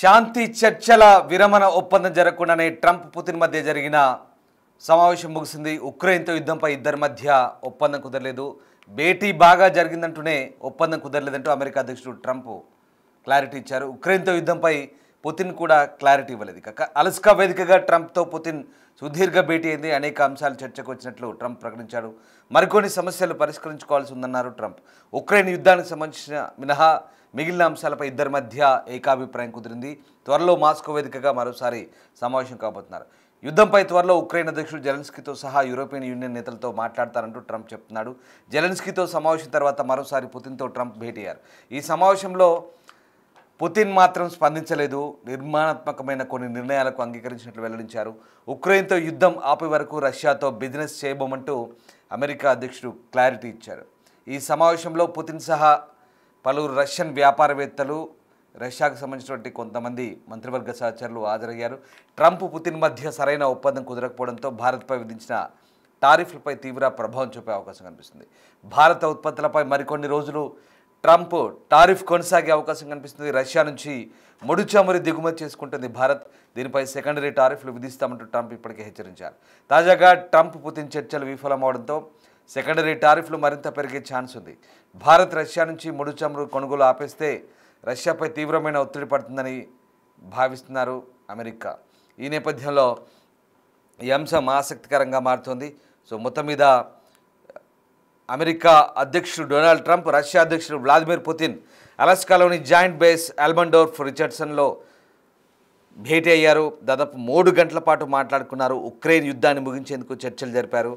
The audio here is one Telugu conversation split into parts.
శాంతి చర్చల విరమణ ఒప్పందం జరగకుండానే ట్రంప్ పుతిన్ మధ్య జరిగిన సమావేశం ముగిసింది. ఉక్రెయిన్తో యుద్ధంపై ఇద్దరి మధ్య ఒప్పందం కుదరలేదు. భేటీ బాగా జరిగిందంటూనే ఒప్పందం కుదరలేదంటూ అమెరికా అధ్యక్షుడు ట్రంప్ క్లారిటీ ఇచ్చారు. ఉక్రెయిన్తో యుద్ధంపై పుతిన్ కూడా క్లారిటీ ఇవ్వలేదు. అలస్కా వేదికగా ట్రంప్తో పుతిన్ సుదీర్ఘ భేటీ అయింది. అనేక అంశాలు చర్చకు వచ్చినట్లు ట్రంప్ ప్రకటించాడు. మరికొన్ని సమస్యలు పరిష్కరించుకోవాల్సి ఉందన్నారు ట్రంప్. ఉక్రెయిన్ యుద్ధానికి సంబంధించిన మినహా మిగిలిన అంశాలపై ఇద్దరి మధ్య ఏకాభిప్రాయం కుదిరింది. త్వరలో మాస్కో వేదికగా మరోసారి సమావేశం కాబోతున్నారు. యుద్ధంపై త్వరలో ఉక్రెయిన్ అధ్యక్షుడు జెలెన్స్కీతో సహా యూరోపియన్ యూనియన్ నేతలతో మాట్లాడతారంటూ ట్రంప్ చెప్తున్నాడు. జెలెన్స్కీతో సమావేశం తర్వాత మరోసారి పుతిన్తో ట్రంప్ భేటీ అయ్యారు. ఈ సమావేశంలో పుతిన్ మాత్రం స్పందించలేదు. నిర్మాణాత్మకమైన కొన్ని నిర్ణయాలకు అంగీకరించినట్లు వెల్లడించారు. ఉక్రెయిన్తో యుద్ధం ఆపే వరకు రష్యాతో బిజినెస్ చేయబోమంటూ అమెరికా అధ్యక్షుడు క్లారిటీ ఇచ్చారు. ఈ సమావేశంలో పుతిన్ సహా పలువురు రష్యన్ వ్యాపారవేత్తలు, రష్యాకు సంబంధించినటువంటి కొంతమంది మంత్రివర్గ సహచరులు హాజరయ్యారు. ట్రంప్ పుతిన్ మధ్య సరైన ఒప్పందం కుదరకపోవడంతో భారత్పై విధించిన టారిఫ్లపై తీవ్ర ప్రభావం చూపే అవకాశం కనిపిస్తుంది. భారత ఉత్పత్తులపై మరికొన్ని రోజులు ట్రంప్ టారిఫ్ కొనసాగే అవకాశం కనిపిస్తుంది. రష్యా నుంచి ముడి చమురు దిగుమతి చేసుకుంటుంది భారత్. దీనిపై సెకండరీ టారిఫ్లు విధిస్తామంటూ ట్రంప్ ఇప్పటికే హెచ్చరించారు. తాజాగా ట్రంప్ పుతిన్ చర్చలు విఫలమవడంతో సెకండరీ టారిఫ్లు మరింత పెరిగే ఛాన్స్ ఉంది. భారత్ రష్యా నుంచి ముడి చమురు కొనుగోలు ఆపేస్తే రష్యాపై తీవ్రమైన ఒత్తిడి పడుతుందని భావిస్తున్నారు అమెరికా. ఈ నేపథ్యంలో ఈ అంశం ఆసక్తికరంగా మారుతోంది. సో మొత్తం మీద అమెరికా అధ్యక్షుడు డొనాల్డ్ ట్రంప్, రష్యా అధ్యక్షుడు వ్లాదిమిర్ పుతిన్ అలస్కాలోని జాయింట్ బేస్ ఆల్బెండోర్ఫ్ రిచర్డ్సన్లో భేటీ అయ్యారు. దాదాపు 3 గంటల పాటు మాట్లాడుకున్నారు. ఉక్రెయిన్ యుద్ధాన్ని ముగించేందుకు చర్చలు జరిపారు.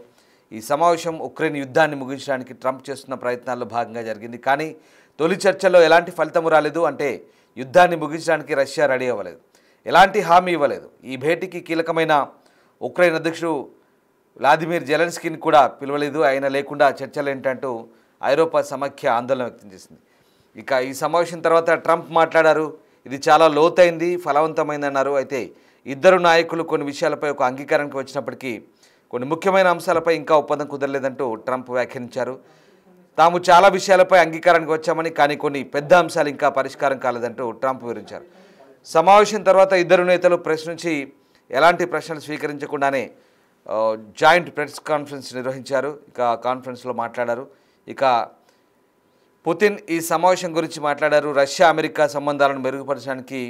ఈ సమావేశం ఉక్రెయిన్ యుద్ధాన్ని ముగించడానికి ట్రంప్ చేస్తున్న ప్రయత్నాల్లో భాగంగా జరిగింది. కానీ తొలి చర్చల్లో ఎలాంటి ఫలితం రాలేదు. అంటే యుద్ధాన్ని ముగించడానికి రష్యా రెడీ అవ్వలేదు, ఎలాంటి హామీ ఇవ్వలేదు. ఈ భేటీకి కీలకమైన ఉక్రెయిన్ అధ్యక్షుడు వ్లాదిమిర్ జెలెన్స్కీని కూడా పిలవలేదు. ఆయన లేకుండా చర్చలు ఏంటంటూ ఐరోపా సమాఖ్య ఆందోళన వ్యక్తం చేసింది. ఇక ఈ సమావేశం తర్వాత ట్రంప్ మాట్లాడారు. ఇది చాలా లోతైంది, ఫలవంతమైందన్నారు. అయితే ఇద్దరు నాయకులు కొన్ని విషయాలపై ఒక అంగీకారానికి వచ్చినప్పటికీ కొన్ని ముఖ్యమైన అంశాలపై ఇంకా ఒప్పందం కుదరలేదంటూ ట్రంప్ వ్యాఖ్యానించారు. తాము చాలా విషయాలపై అంగీకారానికి వచ్చామని, కానీ కొన్ని పెద్ద అంశాలు ఇంకా పరిష్కారం కాలేదంటూ ట్రంప్ వివరించారు. సమావేశం తర్వాత ఇద్దరు నేతలు ప్రెస్ నుంచి ఎలాంటి ప్రశ్నలు స్వీకరించకుండానే జాయింట్ ప్రెస్ కాన్ఫరెన్స్ నిర్వహించారు. ఇక కాన్ఫరెన్స్లో మాట్లాడారు. ఇక పుతిన్ ఈ సమావేశం గురించి మాట్లాడారు. రష్యా అమెరికా సంబంధాలను మెరుగుపరచడానికి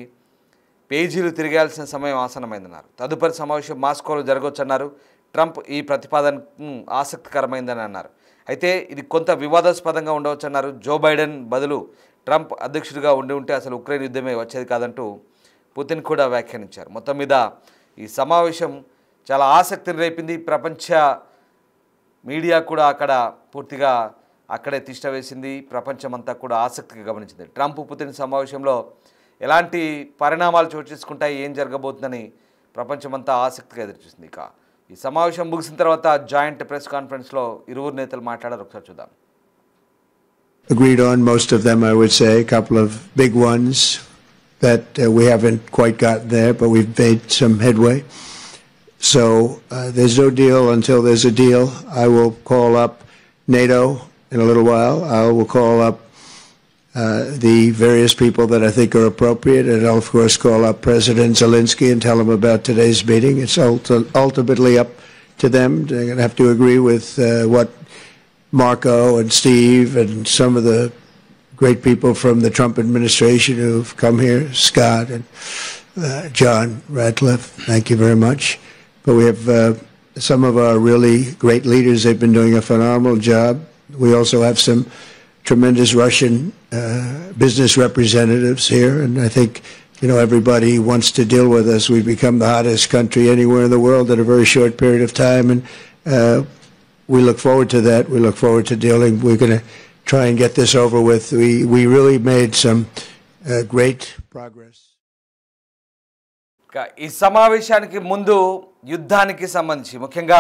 పేజీలు తిరగాల్సిన సమయం ఆసన్నమైందన్నారు. తదుపరి సమావేశం మాస్కోలో జరగవచ్చన్నారు. ట్రంప్ ఈ ప్రతిపాదనను ఆసక్తికరమైందని అన్నారు. అయితే ఇది కొంత వివాదాస్పదంగా ఉండవచ్చన్నారు. జో బైడెన్ బదులు ట్రంప్ అధ్యక్షుడిగా ఉంటే అసలు ఉక్రెయిన్ యుద్ధమే వచ్చేది కాదంటూ పుతిన్ కూడా వ్యాఖ్యానించారు. మొత్తం మీద ఈ సమావేశం చాలా ఆసక్తిని రేపింది. ప్రపంచ మీడియా కూడా పూర్తిగా అక్కడే తిష్ట వేసింది. ప్రపంచమంతా కూడా ఆసక్తిగా గమనించింది. ట్రంప్ పుతిన్ సమావేశంలో ఎలాంటి పరిణామాలు చోటు చేసుకుంటాయి, ఏం జరగబోతుందని ప్రపంచమంతా ఆసక్తిగా ఎదురుచూస్తుంది. ఇక ఈ సమావేశం ముగిసిన తర్వాత జాయింట్ ప్రెస్ కాన్ఫరెన్స్లో ఇరువురు నేతలు మాట్లాడారు. ఒకసారి చూద్దాం. Agreed on most of them, I would say. A couple of big ones that we haven't quite gotten there, but we've made some headway. So there's no deal until there's a deal. I will call up NATO in a little while. I will call up the various people that I think are appropriate, and I'll of course call up President Zelensky and tell him about today's meeting. It's ultimately up to them. They're going to have to agree with what Marco and Steve and some of the great people from the Trump administration who've come here, Scott and John Ratcliffe. Thank you very much. But we have some of our really great leaders. They've been doing a phenomenal job. We also have some tremendous Russian business representatives here, and I think everybody wants to deal with us. We've become the hottest country anywhere in the world in a very short period of time, and we look forward to that. We look forward to dealing. We're going to try and get this over with. We really made some great progress. ఈ సమావేశానికి ముందు యుద్ధానికి సంబంధించి ముఖ్యంగా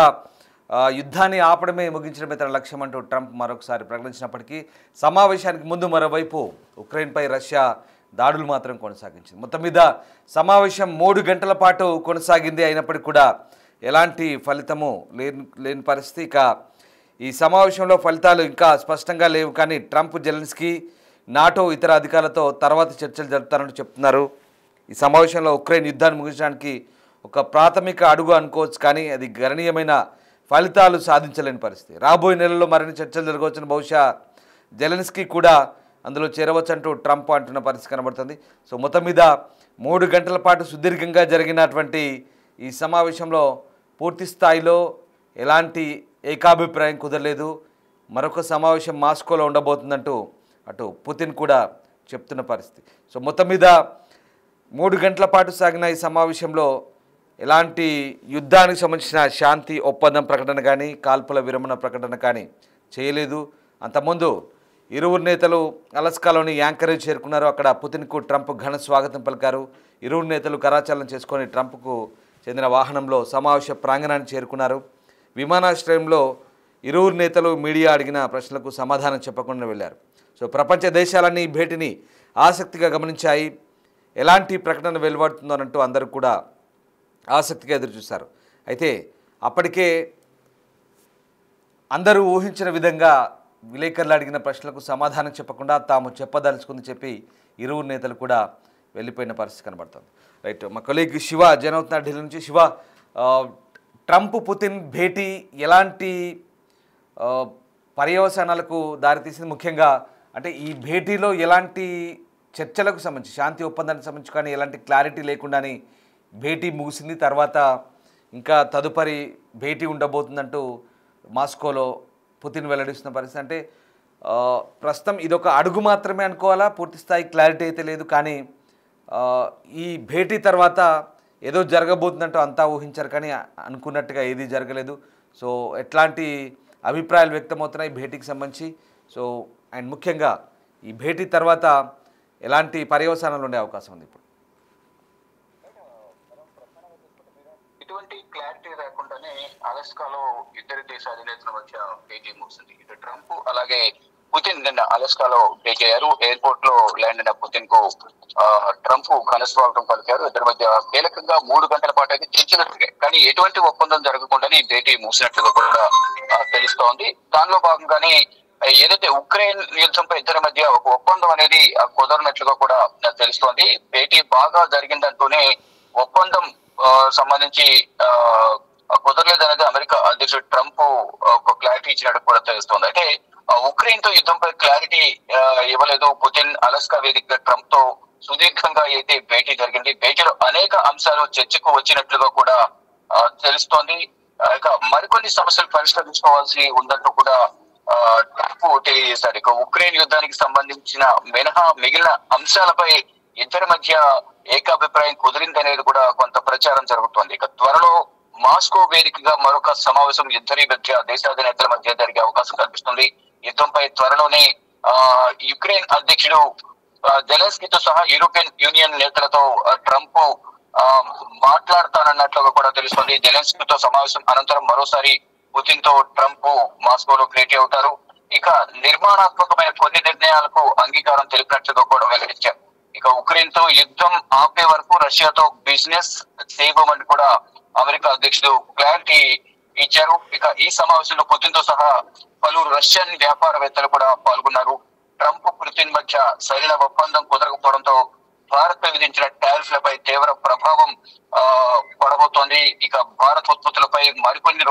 యుద్ధాన్ని ఆపడమే ముగించడమే తన లక్ష్యం అంటూ ట్రంప్ మరొకసారి ప్రకటించినప్పటికీ సమావేశానికి ముందు మరోవైపు ఉక్రెయిన్పై రష్యా దాడులు మాత్రం కొనసాగించింది. మొత్తం మీద సమావేశం 3 గంటల పాటు కొనసాగింది. అయినప్పటికీ కూడా ఎలాంటి ఫలితము లేని పరిస్థితి. ఇక ఈ సమావేశంలో ఫలితాలు ఇంకా స్పష్టంగా లేవు. కానీ ట్రంప్, జెలెన్స్కీ, నాటో ఇతర అధికారులతో తర్వాత చర్చలు జరుపుతారంటూ చెప్తున్నారు. ఈ సమావేశంలో ఉక్రెయిన్ యుద్ధాన్ని ముగించడానికి ఒక ప్రాథమిక అడుగు అనుకోవచ్చు, కానీ అది గణనీయమైన ఫలితాలు సాధించలేని పరిస్థితి. రాబోయే నెలల్లో మరిన్ని చర్చలు జరగవచ్చును, బహుశా జెలెన్స్కీ కూడా అందులో చేరవచ్చంటూ ట్రంప్ అంటున్న పరిస్థితి కనబడుతుంది. సో మొత్తం మీద 3 గంటల పాటు సుదీర్ఘంగా జరిగినటువంటి ఈ సమావేశంలో పూర్తి స్థాయిలో ఎలాంటి ఏకాభిప్రాయం కుదరలేదు. మరొక సమావేశం మాస్కోలో ఉండబోతుందంటూ అటు పుతిన్ కూడా చెప్తున్న పరిస్థితి. సో మొత్తం మీద 3 గంటల పాటు సాగిన ఈ సమావేశంలో ఎలాంటి యుద్ధానికి సంబంధించిన శాంతి ఒప్పందం ప్రకటన కానీ కాల్పుల విరమణ ప్రకటన కానీ చేయలేదు. అంతకుముందు ఇరువురు నేతలు అలస్కాలోని యాంకరేజ్ చేరుకున్నారు. అక్కడ పుతిన్కు ట్రంప్ ఘన స్వాగతం పలికారు. ఇరువురు నేతలు కరాచాలనం చేసుకొని ట్రంప్కు చెందిన వాహనంలో సమావేశ ప్రాంగణానికి చేరుకున్నారు. విమానాశ్రయంలో ఇరువురు నేతలు మీడియా అడిగిన ప్రశ్నలకు సమాధానం చెప్పకుండా వెళ్ళారు. సో ప్రపంచ దేశాలన్నీ ఈ భేటీని ఆసక్తిగా గమనించాయి. ఎలాంటి ప్రకటన వెలువడుతుందోనంటూ అందరూ కూడా ఆసక్తిగా ఎదురుచూశారు. అయితే అప్పటికే అందరూ ఊహించిన విధంగా విలేకరులు అడిగిన ప్రశ్నలకు సమాధానం చెప్పకుండా తాము చెప్పదలుచుకుంది చెప్పి ఇరువురు నేతలు కూడా వెళ్ళిపోయిన పరిస్థితి కనబడుతుంది. రైట్, మా కొలీగ్ శివ జాయిన్ అవుతున్నారు ఢిల్లీ నుంచి. శివ, ట్రంప్ పుతిన్ భేటీ ఎలాంటి పర్యవసానాలకు దారితీసింది? ముఖ్యంగా అంటే ఈ భేటీలో ఎలాంటి చర్చలకు సంబంధించి, శాంతి ఒప్పందానికి సంబంధించి కానీ ఎలాంటి క్లారిటీ లేకుండానే భేటీ ముగిసింది. తర్వాత ఇంకా తదుపరి భేటీ ఉండబోతుందంటూ మాస్కోలో పుతిన్ వెల్లడిస్తున్న పరిస్థితి. అంటే ప్రస్తుతం ఇదొక అడుగు మాత్రమే అనుకోవాలా? పూర్తి స్థాయి క్లారిటీ అయితే లేదు, కానీ ఈ భేటీ తర్వాత ఏదో జరగబోతుందంటూ అంతా ఊహించారు, కానీ అనుకున్నట్టుగా ఏది జరగలేదు. సో ఎట్లాంటి అభిప్రాయాలు వ్యక్తమవుతున్నాయి ఈ భేటీకి సంబంధించి? సో అండ్ ముఖ్యంగా ఈ భేటీ తర్వాత ఎలాంటి పర్యవసానాలు ఉండే అవకాశం ఉంది ఇప్పుడు? ఇటువంటి క్లారిటీ రాకుండానే అలస్కాలో ఇద్దరు దేశ అధినేతల మధ్య భేటీ ముగిసింది. ఇటు ట్రంప్ అలాగే పుతిన్ నిన్న అలస్కాలో భేటీ అయ్యారు. ఎయిర్పోర్ట్ లో ల్యాండ్ అయిన పుతిన్ కు ట్రంప్ ఘన స్వాగతం పలికారు. ఇద్దరి మధ్య కీలకంగా 3 గంటల పాటు అయితే చర్చలు జరిగాయి, కానీ ఎటువంటి ఒప్పందం జరగకుండానే ఈ భేటీ ముగిసినట్లుగా కూడా తెలుస్తోంది. దానిలో భాగంగానే ఏదైతే ఉక్రెయిన్ యుద్ధంపై ఇద్దరి మధ్య ఒక ఒప్పందం అనేది కుదరనట్లుగా కూడా తెలుస్తోంది. భేటీ బాగా జరిగిందంటూనే ఒప్పందం సంబంధించి కుదరలేదనేది అమెరికా అధ్యక్షుడు ట్రంప్ ఒక క్లారిటీ ఇచ్చినట్టు కూడా తెలుస్తోంది. అయితే ఉక్రెయిన్ తో యుద్ధంపై క్లారిటీ ఇవ్వలేదు పుతిన్. అలస్కా వేదికగా ట్రంప్ తో సుదీర్ఘంగా అయితే భేటీ జరిగింది. భేటీలో అనేక అంశాలు చర్చకు వచ్చినట్లుగా కూడా తెలుస్తోంది. ఇక మరికొన్ని సమస్యలు పరిష్కరించుకోవాల్సి ఉందంటూ కూడా ట్రంప్ తెలియజేశారు. ఇక ఉక్రెయిన్ యుద్ధానికి సంబంధించిన మినహా మిగిలిన అంశాలపై ఇద్దరి మధ్య ఏకాభిప్రాయం కుదిరిందనేది కూడా కొంత ప్రచారం జరుగుతోంది. ఇక త్వరలో మాస్కో వేదికగా మరొక సమావేశం ఇద్దరి మధ్య దేశాధినేతల మధ్య జరిగే అవకాశం కనిపిస్తుంది. యుద్ధంపై త్వరలోనే యుక్రెయిన్ అధ్యక్షుడు జెలెన్స్కీతో సహా యూరోపియన్ యూనియన్ నేతలతో ట్రంప్ మాట్లాడతానన్నట్లుగా కూడా తెలుస్తుంది. జెలెన్స్కీతో సమావేశం అనంతరం మరోసారి పుతిన్ తో ట్రంప్ మాస్కోలో భేటీ అవుతారు. ఇక నిర్మాణాత్మకమైన కొన్ని నిర్ణయాలకు అంగీకారం తెలిపినట్లుగా కూడా వెల్లడించారు. ఇక ఉక్రెయిన్ తో యుద్ధం ఆపే వరకు రష్యాతో బిజినెస్ చేయబోమని కూడా అమెరికా అధ్యక్షుడు క్లారిటీ ఇచ్చారు. ఇక ఈ సమావేశంలో పుతిన్ తో సహా పలువురు రష్యన్ వ్యాపారవేత్తలు కూడా పాల్గొన్నారు. ట్రంప్ పుతిన్ మధ్య సరైన ఒప్పందం కుదరకపోవడంతో భారత్ పై విధించిన టారిఫ్లపై తీవ్ర ప్రభావం పడబోతోంది. ఇక భారత్ ఉత్పత్తులపై మరికొన్ని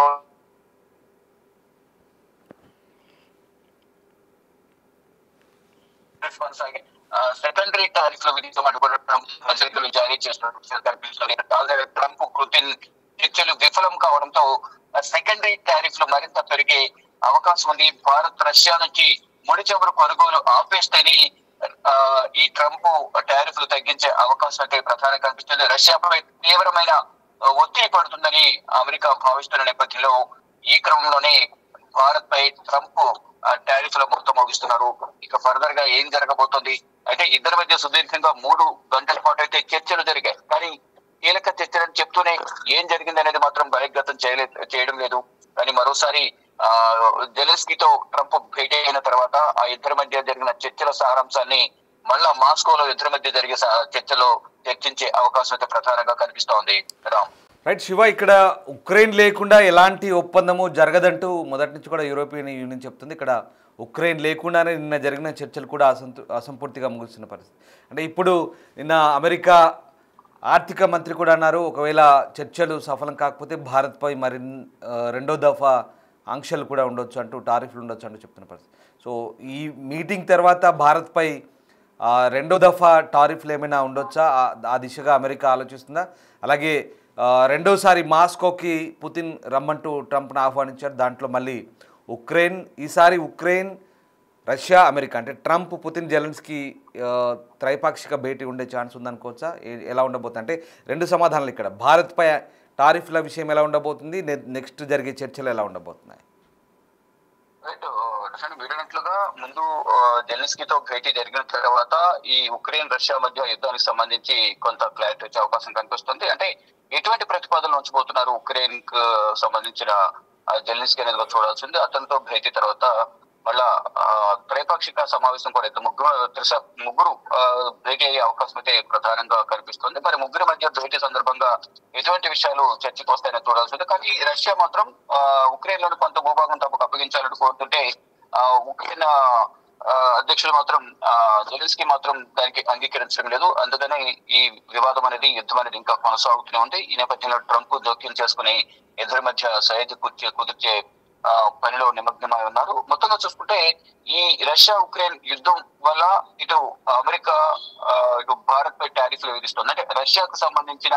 కొనసాగి సెకండరీ టారిఫ్ లో విధించమని కూడా ట్రంప్ హెచ్చరికలు జారీ చేస్తున్నారు. ట్రంప్ పుతిన్ చర్చలు విఫలం కావడంతో సెకండరీ టారిఫ్లు మరింత పెరిగే అవకాశం ఉంది. భారత్ రష్యా నుంచి ముడి చమురు కొనుగోలు ఆపేస్తేనే ఈ ట్రంప్ టారిఫ్లు తగ్గించే అవకాశం అయితే ప్రధానంగా కనిపిస్తుంది. రష్యాపై తీవ్రమైన ఒత్తిడి పడుతుందని అమెరికా భావిస్తున్న నేపథ్యంలో ఈ క్రమంలోనే భారత్ పై ట్రంప్ టారిఫ్ల మొత్తం ముగిస్తున్నారు. ఇక ఫర్దర్ గా ఏం జరగబోతోంది అయితే ఇద్దరి మధ్య సుదీర్ఘంగా 3 గంటల పాటు అయితే చర్చలు జరిగాయి, కానీ కీలక చర్చలను చెప్తూనే ఏం జరిగింది అనేది మాత్రం బహిర్గతం చేయడం లేదు. కానీ మరోసారి జెలెన్స్కీతో ట్రంప్ భేటీ అయిన తర్వాత ఆ ఇద్దరి మధ్య జరిగిన చర్చల సారాంశాన్ని మళ్ళా మాస్కోలో ఇద్దరి మధ్య జరిగే చర్చలో చర్చించే అవకాశం అయితే ప్రధానంగా కనిపిస్తోంది. రామ్, రైట్ శివ, ఇక్కడ ఉక్రెయిన్ లేకుండా ఎలాంటి ఒప్పందము జరగదంటూ మొదటి నుంచి కూడా యూరోపియన్ యూనియన్ చెప్తుంది. ఇక్కడ ఉక్రెయిన్ లేకుండానే నిన్న జరిగిన చర్చలు కూడా అసంపూర్తిగా ముగుస్తున్న పరిస్థితి. అంటే ఇప్పుడు నిన్న అమెరికా ఆర్థిక మంత్రి కూడా అన్నారు, ఒకవేళ చర్చలు సఫలం కాకపోతే భారత్పై మరి రెండో దఫా ఆంక్షలు కూడా ఉండొచ్చు అంటూ, టారిఫ్లు ఉండొచ్చు అంటూ చెప్తున్న పరిస్థితి. సో ఈ మీటింగ్ తర్వాత భారత్పై రెండో దఫా టారిఫ్లు ఏమైనా ఉండొచ్చా, ఆ దిశగా అమెరికా ఆలోచిస్తుందా? అలాగే రెండోసారి మాస్కోకి పుతిన్ రమ్మంటూ ట్రంప్ను ఆహ్వానించారు. దాంట్లో మళ్ళీ ఉక్రెయిన్, ఈసారి ఉక్రెయిన్, రష్యా, అమెరికా, అంటే ట్రంప్, పుతిన్, జెలెన్స్కీ త్రైపాక్షిక భేటీ ఉండే ఛాన్స్ ఉందనుకోవచ్చా? ఎలా ఉండబోతుంది అంటే రెండు సమాధానాలు ఇక్కడ. భారత్పై టారిఫ్ల విషయం ఎలా ఉండబోతుంది, నెక్స్ట్ జరిగే చర్చలు ఎలా ఉండబోతున్నాయి? వీడినట్లుగా ముందు జెలెన్స్కీతో భేటీ జరిగిన తర్వాత ఈ ఉక్రెయిన్ రష్యా మధ్య యుద్ధానికి సంబంధించి కొంత క్లారిటీ వచ్చే అవకాశం కనిపిస్తుంది. అంటే ఎటువంటి ప్రతిపాదనలు ఉంచబోతున్నారు ఉక్రెయిన్ కు సంబంధించిన జెలెన్స్కీ అనేది చూడాల్సింది. అతనితో భేటీ తర్వాత మళ్ళా త్రైపాక్షిక సమావేశం కూడా ముగ్గురు భేటీ అయ్యే అవకాశం అయితే ప్రధానంగా కనిపిస్తుంది. మరి ముగ్గురి మధ్య భేటీ సందర్భంగా ఎటువంటి విషయాలు చర్చకు వస్తాయని చూడాల్సింది. కానీ రష్యా మాత్రం ఉక్రెయిన్ లోని కొంత భూభాగం తమకు అప్పగించాలని కోరుతుంటే ఉక్రెయిన్ అధ్యక్షుడు మాత్రం జెలెన్స్కీ మాత్రం దానికి అంగీకరించడం లేదు. అందుకనే ఈ వివాదం అనేది, యుద్ధం అనేది ఇంకా కొనసాగుతూనే ఉంది. ఈ నేపథ్యంలో ట్రంప్ జోక్యం చేసుకుని ఇద్దరి మధ్య సరిహద్దు కుదిర్చే పనిలో నిమగ్నమై ఉన్నారు. మొత్తంగా చూసుకుంటే ఈ రష్యా ఉక్రెయిన్ యుద్ధం వల్ల ఇటు అమెరికా ఇటు భారత్ పై టారిఫ్లు విధిస్తుంది. అంటే రష్యాకు సంబంధించిన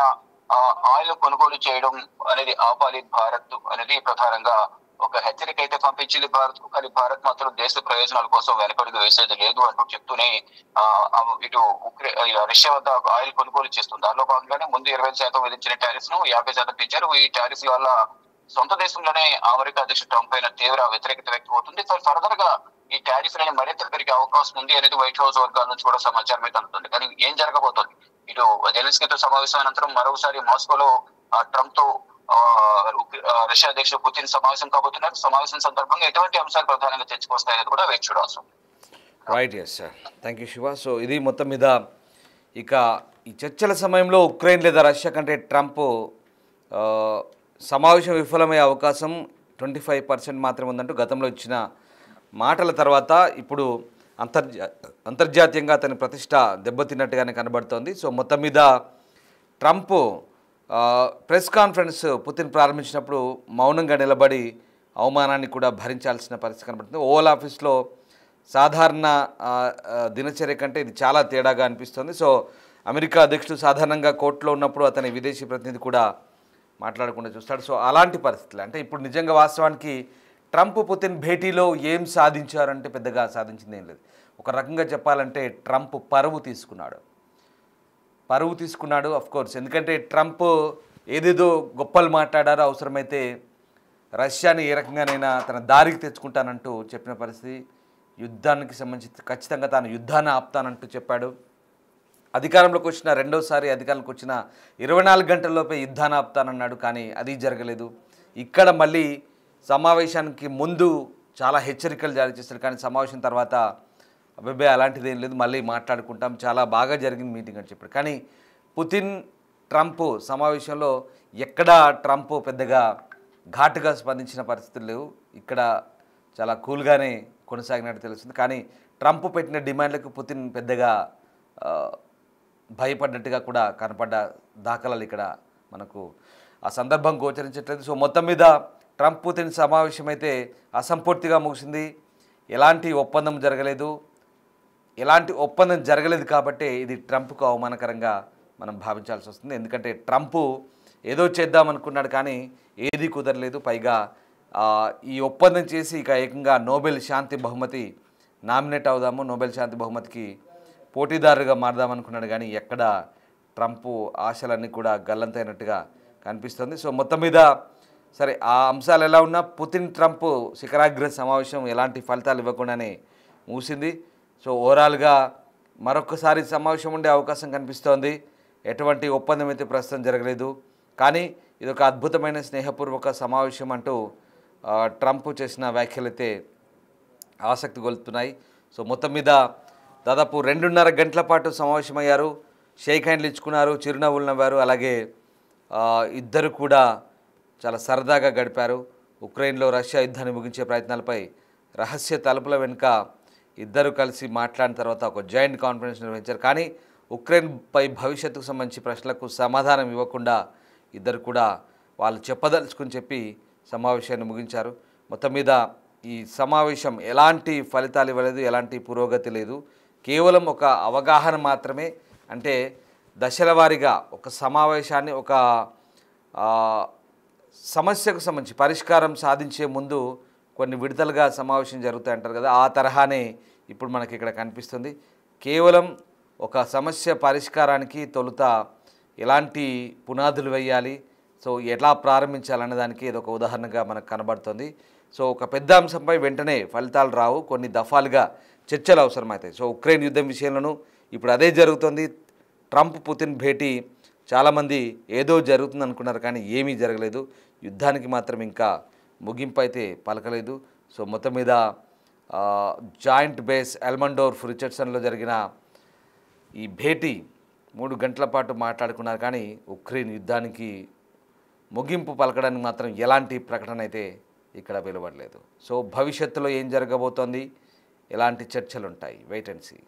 ఆయిల్ కొనుగోలు చేయడం అనేది ఆపాలి భారత్ అనేది ప్రధానంగా ఒక హెచ్చరిక అయితే పంపించింది భారత్ కు. కానీ భారత్ మాత్రం దేశ ప్రయోజనాల కోసం వెనకడుగు వేసేది లేదు అంటూ చెప్తూనే ఇటు రష్యా వద్ద ఆయిల్ కొనుగోలు చేస్తుంది. దానిలో భాగంగానే ముందు 25% విధించిన టారిఫ్ ను 50% పెంచారు. ఈ టారిఫ్ వల్ల సొంత దేశంలోనే అమెరికా అధ్యక్షుడు ట్రంప్ పైన తీవ్ర వ్యతిరేకత వ్యక్తమవుతుంది. ఫర్దర్ గా ఈ టారిఫ్ అనేది మరింత పెరిగే అవకాశం ఉంది అనేది వైట్ హౌస్ వర్గాల నుంచి కూడా సమాచారం అయితే అందుతుంది. కానీ ఏం జరగబోతోంది, ఇటు జెలెన్స్కీతో సమావేశం అనంతరం మరోసారి మాస్కోలో ట్రంప్ తో రష్యా అధ్యక్షుడు పుతిన్ సమావేశం కాబోతున్నారు. సమావేశం సందర్భంగా ఎటువంటి అంశాలు ప్రధానంగా చర్చకు వస్తాయనేది కూడా వేచి చూడాల్సి ఉంది. Right, yes sir, thank you Shiva. So ఇది మొత్తం మీద ఇక ఈ చర్చల సమయంలో ఉక్రెయిన్ లేదా రష్యా కంటే ట్రంప్ సమావేశం విఫలమయ్యే అవకాశం 25% మాత్రమే ఉందంటూ గతంలో ఇచ్చిన మాటల తర్వాత ఇప్పుడు అంతర్జాతీయంగా అతని ప్రతిష్ట దెబ్బతిన్నట్టుగానే కనబడుతోంది. సో మొత్తం మీద ట్రంప్ ప్రెస్ కాన్ఫరెన్స్ పుతిన్ ప్రారంభించినప్పుడు మౌనంగా నిలబడి అవమానాన్ని కూడా భరించాల్సిన పరిస్థితి కనబడుతుంది. ఓవల్ ఆఫీస్లో సాధారణ దినచర్య కంటే ఇది చాలా తేడాగా అనిపిస్తుంది. సో అమెరికా అధ్యక్షుడు సాధారణంగా కోర్టులో ఉన్నప్పుడు అతని విదేశీ ప్రతినిధి కూడా మాట్లాడకుండా చూస్తాడు. సో అలాంటి పరిస్థితులు, అంటే ఇప్పుడు నిజంగా వాస్తవానికి ట్రంప్ పుతిన్ భేటీలో ఏం సాధించారంటే పెద్దగా సాధించింది ఏం లేదు. ఒక రకంగా చెప్పాలంటే ట్రంప్ పరువు తీసుకున్నాడు అఫ్కోర్స్. ఎందుకంటే ట్రంప్ ఏదేదో గొప్పలు మాట్లాడారో, అవసరమైతే రష్యాని ఏ రకంగానైనా తన దారికి తెచ్చుకుంటానంటూ చెప్పిన పరిస్థితి. యుద్ధానికి సంబంధించి ఖచ్చితంగా తాను యుద్ధాన్ని ఆపుతానంటూ చెప్పాడు. అధికారంలోకి వచ్చిన రెండోసారి అధికారంలోకి వచ్చిన 24 గంటల్లోపే యుద్ధాన్ని ఆపుతానన్నాడు. కానీ అది జరగలేదు. ఇక్కడ మళ్ళీ సమావేశానికి ముందు చాలా హెచ్చరికలు జారీ చేశారు. కానీ సమావేశం తర్వాత అబ్బాయి అలాంటిది ఏం లేదు, మళ్ళీ మాట్లాడుకుంటాం, చాలా బాగా జరిగింది మీటింగ్ అని చెప్పాడు. కానీ పుతిన్ ట్రంప్ సమావేశంలో ఎక్కడా ట్రంప్ పెద్దగా ఘాటుగా స్పందించిన పరిస్థితులు లేవు. ఇక్కడ చాలా కూల్గానే కొనసాగినట్టు తెలుస్తుంది. కానీ ట్రంప్ పెట్టిన డిమాండ్లకు పుతిన్ పెద్దగా భయపడ్డట్టుగా కూడా కనపడ్డ దాఖలాలు ఇక్కడ మనకు ఆ సందర్భం గోచరించట్లేదు. సో మొత్తం మీద ట్రంప్ పుతిన్ సమావేశం అయితే అసంపూర్తిగా ముగిసింది. ఎలాంటి ఒప్పందం జరగలేదు కాబట్టి ఇది ట్రంప్కు అవమానకరంగా మనం భావించాల్సి వస్తుంది. ఎందుకంటే ట్రంప్ ఏదో చేద్దామనుకున్నాడు కానీ ఏది కుదరలేదు. పైగా ఈ ఒప్పందం చేసి ఇక ఏకంగా నోబెల్ శాంతి బహుమతి నామినేట్ అవుదాము, నోబెల్ శాంతి బహుమతికి పోటీదారుగా మారదామనుకున్నాడు. కానీ ఎక్కడ ట్రంప్ ఆశలన్నీ కూడా గల్లంతైనట్టుగా కనిపిస్తుంది. సో మొత్తం మీద సరే, ఆ అంశాలు ఎలా ఉన్నా పుతిన్ ట్రంప్ శిఖరాగ్ర సమావేశం ఎలాంటి ఫలితాలు ఇవ్వకుండానే మూసింది. సో ఓవరాల్గా మరొకసారి సమావేశం ఉండే అవకాశం కనిపిస్తోంది. ఎటువంటి ఒప్పందం అయితే ప్రస్తుతం జరగలేదు. కానీ ఇది ఒక అద్భుతమైన స్నేహపూర్వక సమావేశం అంటూ ట్రంప్ చేసిన వ్యాఖ్యలు అయితే ఆసక్తి గొలుపుతున్నాయి. సో మొత్తం మీద దాదాపు 2.5 గంటల పాటు సమావేశమయ్యారు, షేక్ హ్యాండ్లు ఇచ్చుకున్నారు, చిరునవ్వులు నవ్వారు. అలాగే ఇద్దరు కూడా చాలా సరదాగా గడిపారు. ఉక్రెయిన్లో రష్యా యుద్ధాన్ని ముగించే ప్రయత్నాలపై రహస్య తలుపుల వెనుక ఇద్దరు కలిసి మాట్లాడిన తర్వాత ఒక జాయింట్ కాన్ఫరెన్స్ నిర్వహించారు. కానీ ఉక్రెయిన్పై భవిష్యత్తుకు సంబంధించి ప్రశ్నలకు సమాధానం ఇవ్వకుండా ఇద్దరు కూడా వాళ్ళు చెప్పదలుచుకుని చెప్పి సమావేశాన్ని ముగించారు. మొత్తం మీద ఈ సమావేశం ఎలాంటి ఫలితాలు ఇవ్వలేదు, ఎలాంటి పురోగతి లేదు. కేవలం ఒక అవగాహన మాత్రమే. అంటే దశల వారీగా ఒక సమావేశాన్ని ఒక సమస్యకు సంబంధించి పరిష్కారం సాధించే ముందు కొన్ని విడతలుగా సమావేశం జరుగుతాయి అంటారు కదా, ఆ తరహానే ఇప్పుడు మనకి ఇక్కడ కనిపిస్తుంది. కేవలం ఒక సమస్య పరిష్కారానికి తొలుత ఎలాంటి పునాదులు వేయాలి, సో ఎలా ప్రారంభించాలనే దానికి ఇది ఒక ఉదాహరణగా మనకు కనబడుతుంది. సో ఒక పెద్ద అంశంపై వెంటనే ఫలితాలు రావు, కొన్ని దఫాలుగా చర్చలు అవసరమవుతాయి. సో ఉక్రెయిన్ యుద్ధం విషయంలోనూ ఇప్పుడు అదే జరుగుతుంది. ట్రంప్ పుతిన్ భేటీ చాలామంది ఏదో జరుగుతుంది అనుకున్నారు, కానీ ఏమీ జరగలేదు. యుద్ధానికి మాత్రం ఇంకా ముగింపు అయితే పలకలేదు. సో మొత్తం మీద జాయింట్ బేస్ ఎల్మండోర్ఫ్ రిచర్డ్సన్లో జరిగిన ఈ భేటీ 3 గంటల పాటు మాట్లాడుకున్నారు, కానీ ఉక్రెయిన్ యుద్ధానికి ముగింపు పలకడానికి మాత్రం ఎలాంటి ప్రకటన అయితే ఇక్కడ వెలువడలేదు. సో భవిష్యత్తులో ఏం జరగబోతోంది, ఎలాంటి చర్చలు ఉంటాయి, వెయిట్ అండ్ సీ.